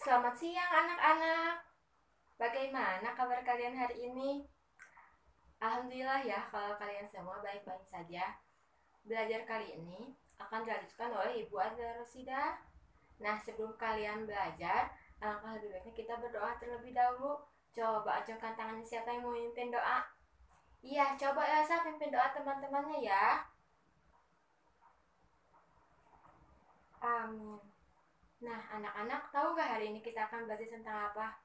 Selamat siang anak-anak. Bagaimana kabar kalian hari ini? Alhamdulillah ya kalau kalian semua baik-baik saja. Belajar kali ini akan dilanjutkan oleh Ibu Adla Rosida. Nah, sebelum kalian belajar, alangkah lebih baiknya kita berdoa terlebih dahulu. Coba acungkan tangannya siapa yang mau memimpin doa. Iya, coba Elsa pimpin doa teman-temannya ya. Amin. Nah, anak-anak tahu gak hari ini kita akan belajar tentang apa?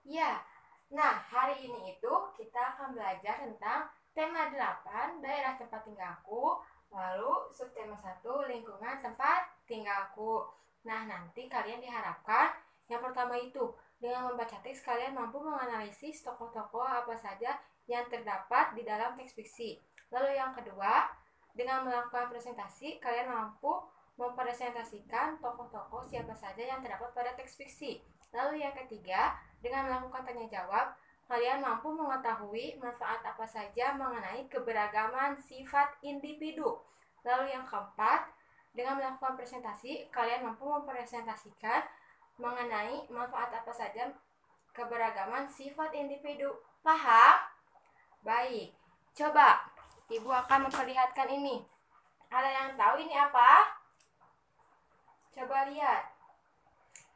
Ya, nah hari ini itu kita akan belajar tentang tema 8 daerah tempat tinggalku, lalu subtema 1 lingkungan tempat tinggalku. Nah, nanti kalian diharapkan yang pertama itu dengan membaca teks kalian mampu menganalisis tokoh-tokoh apa saja yang terdapat di dalam teks fiksi. Lalu yang kedua, dengan melakukan presentasi kalian mampu mempresentasikan tokoh-tokoh siapa saja yang terdapat pada teks fiksi. Lalu yang ketiga, dengan melakukan tanya jawab, kalian mampu mengetahui manfaat apa saja mengenai keberagaman sifat individu. Lalu yang keempat, dengan melakukan presentasi, kalian mampu mempresentasikan mengenai manfaat apa saja keberagaman sifat individu. Paham? Baik. Coba, Ibu akan memperlihatkan ini. Ada yang tahu ini apa? Coba lihat.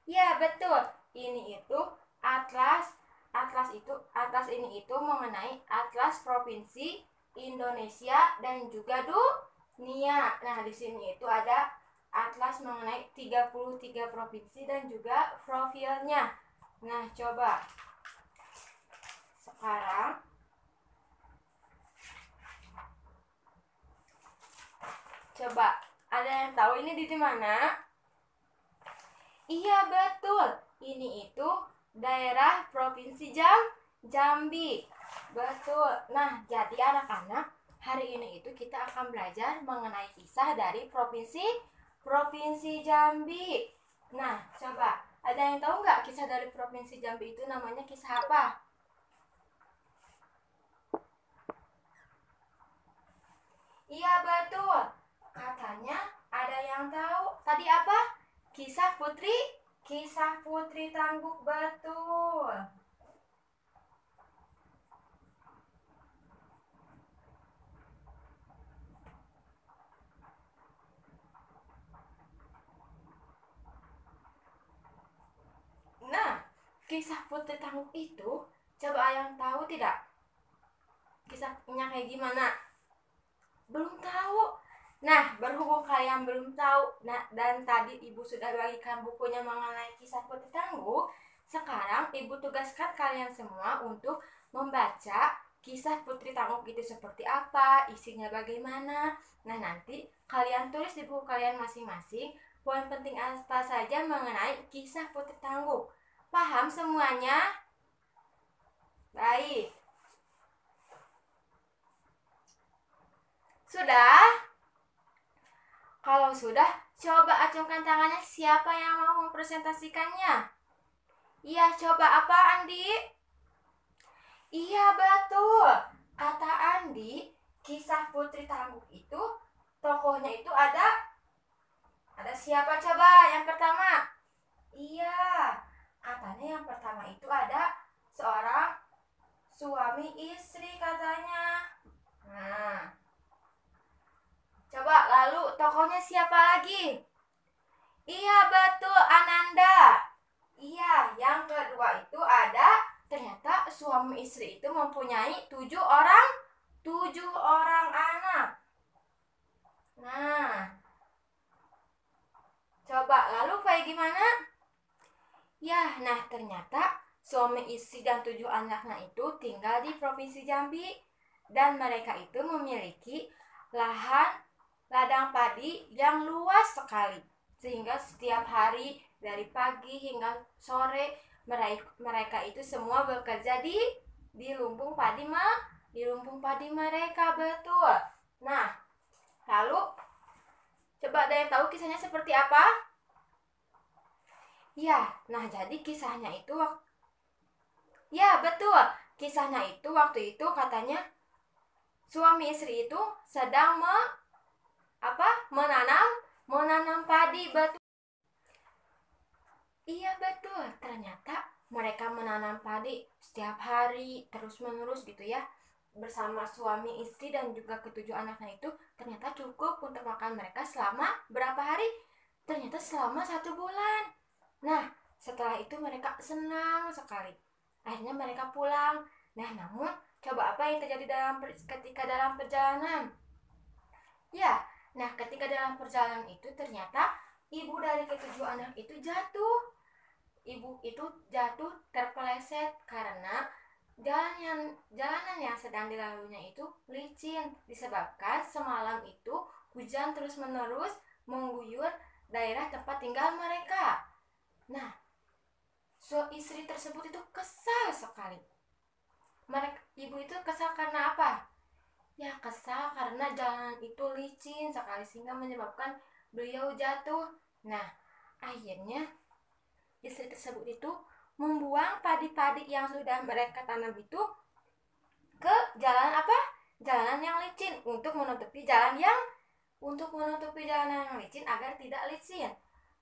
Ya, betul. Ini itu atlas. Atlas ini itu mengenai atlas provinsi Indonesia dan juga dunia. Nah, di sini itu ada atlas mengenai 33 provinsi dan juga profilnya. Nah, coba sekarang ada yang tahu ini di mana? Iya, betul. Ini itu daerah provinsi Jambi. Betul. Nah, jadi anak-anak, hari ini itu kita akan belajar mengenai kisah dari Provinsi Jambi. Nah, coba ada yang tahu nggak kisah dari Provinsi Jambi itu namanya kisah apa? Iya, betul. Katanya ada yang tahu. Tadi apa? Kisah Putri Tangguk, betul. Nah, kisah Putri Tangguk itu, coba yang tahu tidak? Kisahnya kayak gimana? Belum tahu. Nah, berhubung kalian belum tahu, nah, dan tadi Ibu sudah bagikan bukunya mengenai kisah Putri Tangguk, sekarang Ibu tugaskan kalian semua untuk membaca kisah Putri Tangguk itu seperti apa, isinya bagaimana. Nah, nanti kalian tulis di buku kalian masing-masing poin penting apa saja mengenai kisah Putri Tangguk. Paham semuanya? Baik. Sudah? Kalau sudah, coba acungkan tangannya siapa yang mau mempresentasikannya. Iya, coba apa Andi? Iya, betul. Kata Andi, kisah Putri Tangguk itu tokohnya itu ada siapa coba yang pertama? Iya, katanya yang pertama itu ada seorang suami istri katanya. Nah, coba lalu tokohnya siapa lagi? Iya, betul, Ananda. Iya, yang kedua itu ada ternyata suami istri itu mempunyai 7 orang anak. Nah, coba lalu kayak gimana? Ya, nah ternyata suami istri dan 7 anaknya itu tinggal di Provinsi Jambi dan mereka itu memiliki lahan ladang padi yang luas sekali sehingga setiap hari dari pagi hingga sore mereka itu semua bekerja di lumbung padi mereka, betul. Nah, lalu coba ada yang tahu kisahnya seperti apa? Ya, nah jadi kisahnya itu ya betul. Kisahnya itu waktu itu katanya suami istri itu sedang menanam padi, betul. Iya, Iya betul, ternyata mereka menanam padi setiap hari terus-menerus gitu ya. Bersama suami, istri dan juga ketujuh anaknya itu ternyata cukup untuk makan mereka selama berapa hari? Ternyata selama 1 bulan. Nah, setelah itu mereka senang sekali. Akhirnya mereka pulang. Nah, namun coba apa yang terjadi ketika dalam perjalanan? Ya, nah ketika dalam perjalanan itu ternyata ibu dari ketujuh anak itu jatuh. Ibu itu jatuh terpeleset karena jalanan yang sedang dilaluinya itu licin disebabkan semalam itu hujan terus-menerus mengguyur daerah tempat tinggal mereka. Nah, istri tersebut itu kesal sekali. Ibu itu kesal karena apa? Ya kesal karena jalanan itu licin sekali sehingga menyebabkan beliau jatuh. Nah, akhirnya istri tersebut itu membuang padi-padi yang sudah mereka tanam itu ke jalan apa? Jalanan yang licin untuk menutupi jalanan yang licin agar tidak licin.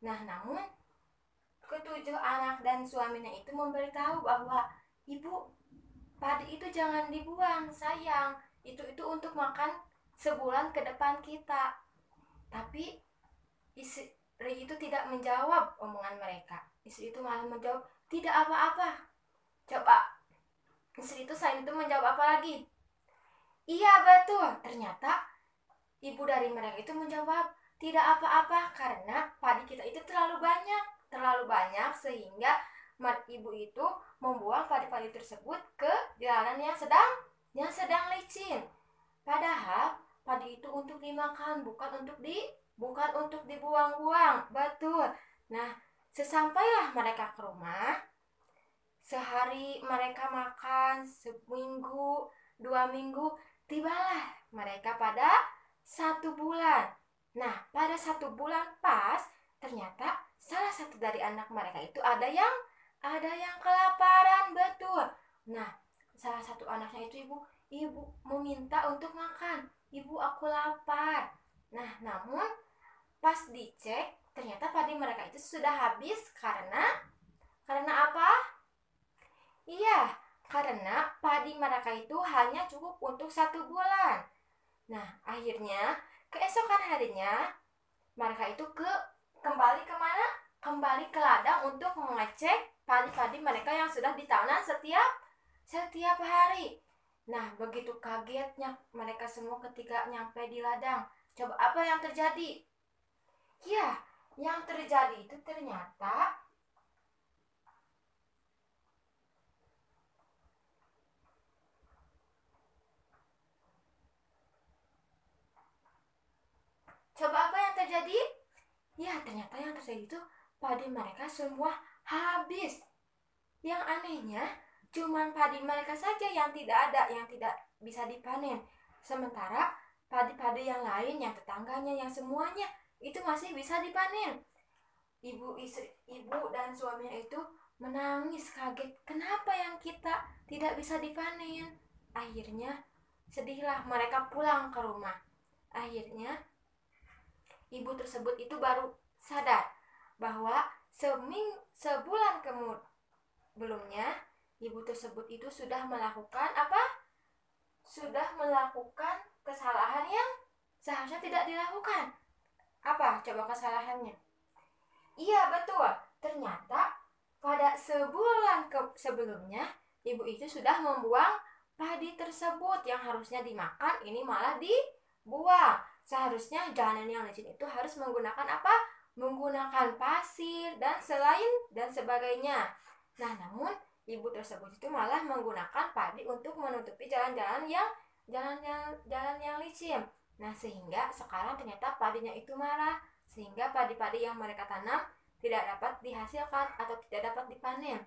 Nah, namun ketujuh anak dan suaminya itu memberitahu bahwa ibu, padi itu jangan dibuang, sayang. Itu untuk makan sebulan ke depan kita. Tapi istri itu tidak menjawab omongan mereka. Istri itu malah menjawab, tidak apa-apa. Coba, istri itu selain itu menjawab apa lagi? Iya betul, ternyata ibu dari mereka itu menjawab, tidak apa-apa karena padi kita itu terlalu banyak sehingga ibu itu membuang padi-padi tersebut ke jalanan yang sedang licin. Padahal padi itu untuk dimakan, bukan untuk dibuang-buang. Betul. Nah, sesampailah mereka ke rumah, sehari mereka makan, seminggu, 2 minggu, tibalah mereka pada 1 bulan. Nah, pada 1 bulan pas, ternyata salah satu dari anak mereka itu ada yang kelaparan, betul. Nah, salah satu anaknya itu ibu meminta untuk makan. Ibu, aku lapar. Nah, namun pas dicek, ternyata padi mereka itu sudah habis karena apa? Iya, karena padi mereka itu hanya cukup untuk 1 bulan. Nah, akhirnya keesokan harinya mereka itu kembali kemana? Kembali ke ladang untuk mengecek padi-padi mereka yang sudah ditanam setiap hari. Nah, begitu kagetnya mereka semua ketika nyampe di ladang. Coba apa yang terjadi? Ya, yang terjadi itu ternyata coba apa yang terjadi? Ya, ternyata yang terjadi itu padi mereka semua habis. Yang anehnya, cuman padi mereka saja yang tidak bisa dipanen. Sementara padi-padi yang lain, yang tetangganya, yang semuanya itu masih bisa dipanen. Ibu dan suaminya itu menangis kaget. Kenapa yang kita tidak bisa dipanen? Akhirnya sedihlah mereka pulang ke rumah. Akhirnya ibu tersebut itu baru sadar bahwa sebulan sebelumnya ibu tersebut itu sudah melakukan apa? Sudah melakukan kesalahan yang seharusnya tidak dilakukan. Apa coba kesalahannya? Iya betul. Ternyata pada sebulan sebelumnya ibu itu sudah membuang padi tersebut yang harusnya dimakan, ini malah dibuang. Seharusnya jalanan yang licin itu harus menggunakan apa? Menggunakan pasir dan sebagainya. Nah, namun ibu tersebut itu malah menggunakan padi untuk menutupi jalan yang licin. Nah, sehingga sekarang ternyata padinya itu marah, sehingga padi-padi yang mereka tanam tidak dapat dihasilkan atau tidak dapat dipanen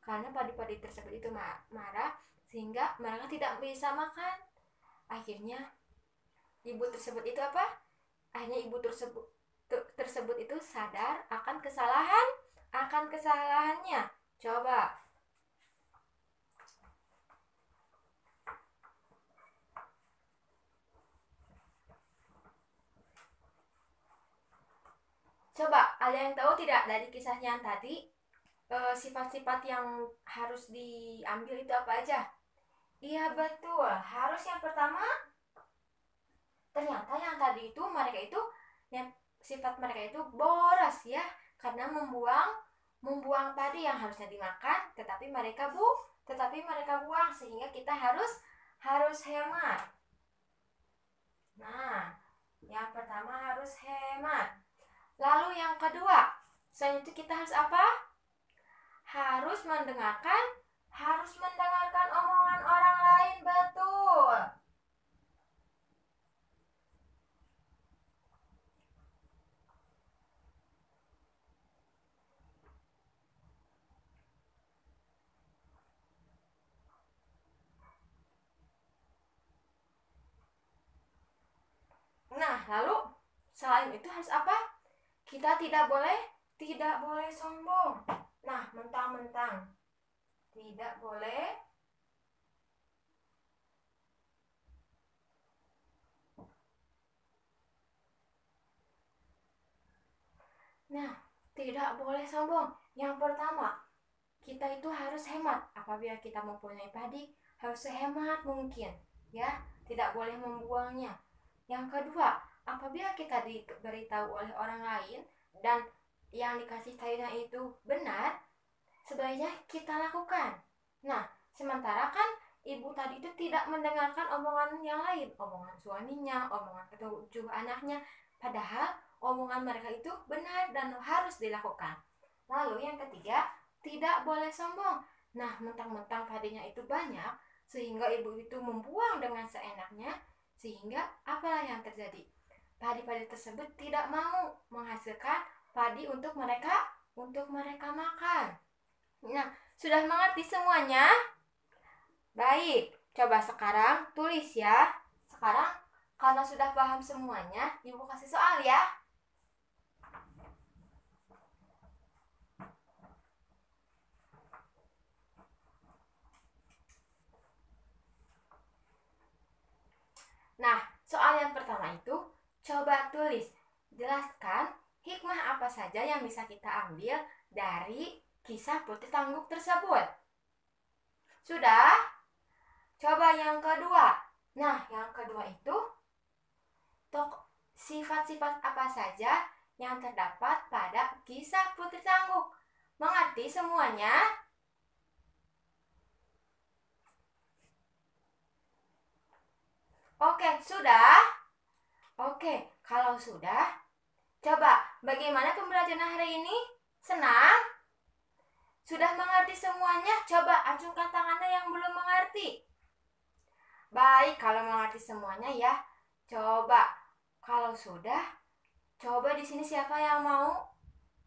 karena padi-padi tersebut itu marah sehingga mereka tidak bisa makan. Akhirnya ibu tersebut itu apa? Akhirnya ibu tersebut itu sadar akan kesalahannya. Coba ada yang tahu tidak dari kisahnya yang tadi? sifat-sifat yang harus diambil itu apa aja? Iya betul, harus yang pertama ternyata yang tadi itu mereka itu yang sifat mereka itu boros ya, karena membuang padi yang harusnya dimakan tetapi mereka buang, sehingga kita harus hemat. Nah, yang pertama harus hemat. Lalu yang kedua, selain itu kita harus apa? Harus mendengarkan omongan orang lain, betul. Nah, lalu selain itu harus apa? Kita tidak boleh sombong. Nah, mentang-mentang tidak boleh. Nah, tidak boleh sombong. Yang pertama, kita itu harus hemat. Apabila kita mempunyai padi, harus sehemat mungkin, ya. Tidak boleh membuangnya. Yang kedua, apabila kita diberitahu oleh orang lain dan yang dikasih tahunya itu benar, sebaiknya kita lakukan. Nah, sementara kan ibu tadi itu tidak mendengarkan omongan yang lain, omongan suaminya, omongan ketujuh anaknya, padahal omongan mereka itu benar dan harus dilakukan. Lalu yang ketiga, tidak boleh sombong. Nah, mentang-mentang padinya itu banyak, sehingga ibu itu membuang dengan seenaknya, sehingga apalah yang terjadi? Padi-padi tersebut tidak mau menghasilkan padi untuk mereka makan. Nah, sudah mengerti semuanya? Baik, coba sekarang tulis ya. Sekarang karena sudah paham semuanya, Ibu kasih soal ya. Nah, soal yang pertama itu coba tulis. Jelaskan hikmah apa saja yang bisa kita ambil dari kisah Putri Tangguh tersebut. Sudah? Coba yang kedua. Nah, yang kedua itu sifat-sifat apa saja yang terdapat pada kisah Putri Tangguh. Mengerti semuanya? Oke, sudah? Oke, kalau sudah, coba bagaimana pembelajaran hari ini? Senang? Sudah mengerti semuanya? Coba acungkan tangannya yang belum mengerti. Baik, kalau mengerti semuanya ya. Coba kalau sudah, coba di sini siapa yang mau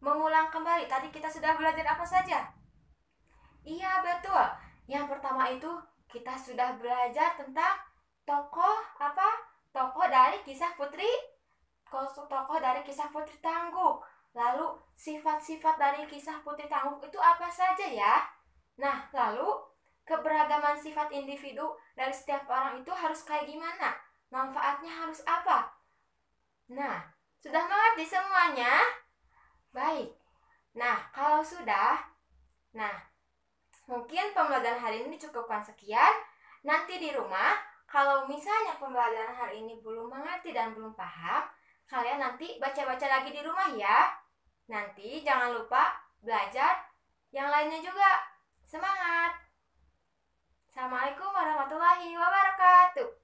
mengulang kembali? Tadi kita sudah belajar apa saja? Iya, betul. Yang pertama itu kita sudah belajar tentang tokoh apa? Tokoh dari kisah Putri Tangguh. Lalu sifat-sifat dari kisah Putri Tangguh itu apa saja ya? Nah, lalu keberagaman sifat individu dari setiap orang itu harus kayak gimana? Manfaatnya harus apa? Nah, sudah mengerti semuanya? Baik. Nah, kalau sudah, nah, mungkin pembelajaran hari ini dicukupkan sekian. Nanti di rumah, kalau misalnya pembelajaran hari ini belum mengerti dan belum paham, kalian nanti baca-baca lagi di rumah ya. Nanti jangan lupa belajar yang lainnya juga. Semangat! Assalamualaikum warahmatullahi wabarakatuh.